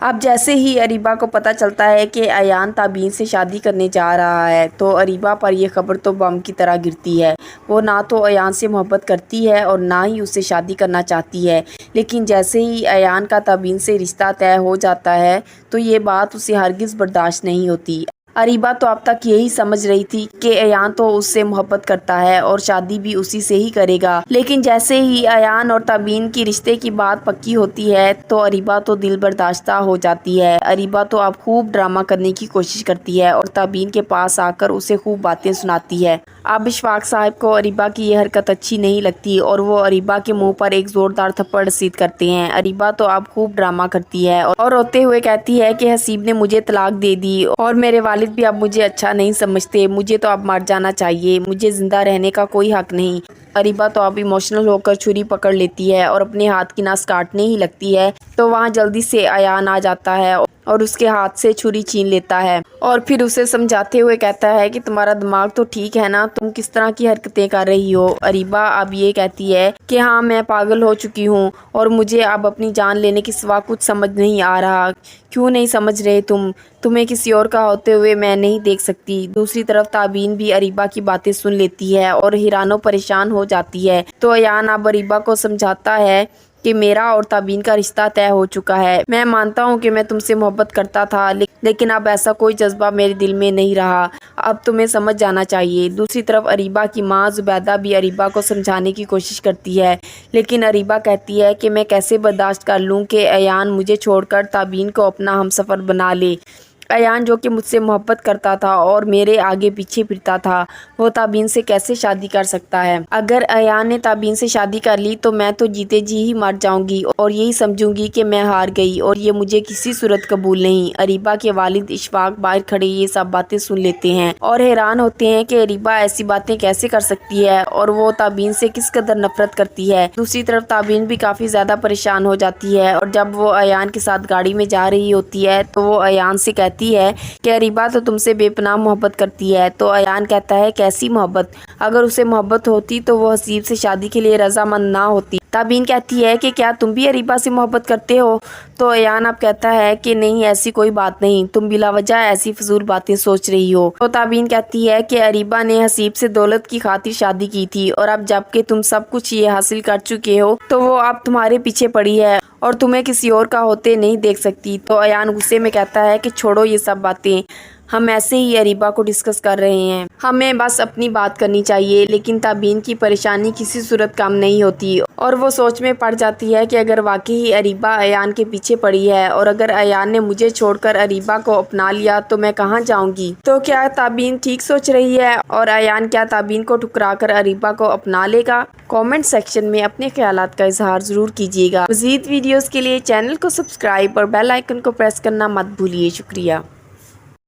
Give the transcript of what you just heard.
اب جیسے ہی اریبہ کو پتہ چلتا ہے کہ ایان تابین سے شادی کرنے جا رہا ہے تو اریبہ پر یہ خبر تو بم کی طرح گرتی ہے۔ وہ نہ تو ایان سے محبت کرتی ہے اور نہ ہی اس سے شادی کرنا چاہتی ہے، لیکن جیسے ہی ایان کا تابین سے رشتہ طے ہو جاتا ہے تو یہ بات اسے ہرگز برداشت نہیں ہوتی۔ اریبہ تو اب تک یہی سمجھ رہی تھی کہ ایان تو اس سے محبت کرتا ہے اور شادی بھی اسی سے ہی کرے گا، لیکن جیسے ہی ایان اور تابین کی رشتے کی بات پکی ہوتی ہے تو اریبہ تو دل برداشتہ ہو جاتی ہے۔ اریبہ تو اب خوب ڈرامہ کرنے کی کوشش کرتی ہے اور تابین کے پاس آ کر اسے خوب باتیں سناتی ہے۔ اب اشفاق صاحب کو اریبہ کی یہ حرکت اچھی نہیں لگتی اور وہ اریبہ کے منہ پر ایک زوردار تھپڑ رسید کرتے ہیں۔ اریبہ تو اب خوب ڈرامہ کرتی ہے اور روتے ہوئے کہتی ہے کہ حسیب نے مجھے طلاق دے دی اور میرے والد بھی اب مجھے اچھا نہیں سمجھتے، مجھے تو اب مر جانا چاہیے، مجھے زندہ رہنے کا کوئی حق نہیں۔ اریبہ تو اب ایموشنل ہو کر چھری پکڑ لیتی ہے اور اپنے ہاتھ کی نس کاٹنے ہی لگتی ہے تو وہاں جلدی سے ایان آ جاتا ہے اور اس کے ہاتھ سے چھری چھین لیتا ہے اور پھر اسے سمجھاتے ہوئے کہتا ہے کہ تمہارا دماغ تو ٹھیک ہے نا، تم کس طرح کی حرکتیں کر رہی ہو۔ اریبہ اب یہ کہتی ہے کہ ہاں میں پاگل ہو چکی ہوں اور مجھے اب اپنی جان لینے کے سوا کچھ سمجھ نہیں آ رہا۔ کیوں نہیں سمجھ رہے تمہیں کسی اور کا ہوتے ہوئے میں نہیں دیکھ سکتی۔ دوسری طرف تابین بھی اریبہ کی باتیں سن لیتی ہے اور حیران و پریشان ہو جاتی ہے تو ایان اب اریبہ کو سمجھاتا ہے کہ میرا اور تابین کا رشتہ طے ہو چکا ہے، میں مانتا ہوں کہ میں تم سے محبت کرتا تھا لیکن اب ایسا کوئی جذبہ میرے دل میں نہیں رہا، اب تمہیں سمجھ جانا چاہیے۔ دوسری طرف اریبہ کی ماں زبیدہ بھی اریبہ کو سمجھانے کی کوشش کرتی ہے لیکن اریبہ کہتی ہے کہ میں کیسے برداشت کر لوں کہ ایان مجھے چھوڑ کر تابین کو اپنا ہمسفر بنا لے۔ ایان جو کہ مجھ سے محبت کرتا تھا اور میرے آگے پیچھے پھرتا تھا، وہ تابین سے کیسے شادی کر سکتا ہے؟ اگر ایان نے تابین سے شادی کر لی تو میں تو جیتے جی ہی مر جاؤں گی اور یہی سمجھوں گی کہ میں ہار گئی اور یہ مجھے کسی صورت قبول نہیں۔ اریبہ کے والد اشفاق باہر کھڑے یہ سب باتیں سن لیتے ہیں اور حیران ہوتے ہیں کہ اریبہ ایسی باتیں کیسے کر سکتی ہے اور وہ تابین سے کس قدر نفرت کرتی ہے۔ دوسری طرف تابین بھی کافی زیادہ پریشان ہو جاتی ہے اور جب وہ ایان کے ساتھ گاڑی میں جا رہی ہوتی ہے تو وہ ایان سے کہتی ہے کہ اریبہ تو تم سے بے پناہ محبت کرتی ہے تو ایان کہتا ہے کیسی محبت؟ اگر اسے محبت ہوتی تو وہ حسیب سے شادی کے لیے رضامند نہ ہوتی۔ تابین کہتی ہے کہ کیا تم بھی اریبہ سے محبت کرتے ہو؟ تو ایان اب کہتا ہے کہ نہیں، ایسی کوئی بات نہیں، تم بلا وجہ ایسی فضول باتیں سوچ رہی ہو۔ تو تابین کہتی ہے کہ اریبہ نے حسیب سے دولت کی خاطر شادی کی تھی اور اب جب کہ تم سب کچھ یہ حاصل کر چکے ہو تو وہ اب تمہارے پیچھے پڑی ہے اور تمہیں کسی اور کا ہوتے نہیں دیکھ سکتی۔ تو ایان غصے میں کہتا ہے کہ چھوڑو یہ سب باتیں، ہم ایسے ہی اریبہ کو ڈسکس کر رہے ہیں، ہمیں بس اپنی بات کرنی چاہیے۔ لیکن تابین کی پریشانی کسی صورت کم نہیں ہوتی اور وہ سوچ میں پڑ جاتی ہے کہ اگر واقعی اریبہ ایان کے پیچھے پڑی ہے اور اگر ایان نے مجھے چھوڑ کر اریبہ کو اپنا لیا تو میں کہاں جاؤں گی؟ تو کیا تابین ٹھیک سوچ رہی ہے اور ایان کیا تابین کو ٹھکرا کر اریبہ کو اپنا لے گا؟ کامنٹ سیکشن میں اپنے خیالات کا اظہار ضرور کیجیے گا۔ مزید ویڈیوز کے لیے چینل کو سبسکرائب اور بیل آئیکن کو پریس کرنا مت بھولیے۔ شکریہ۔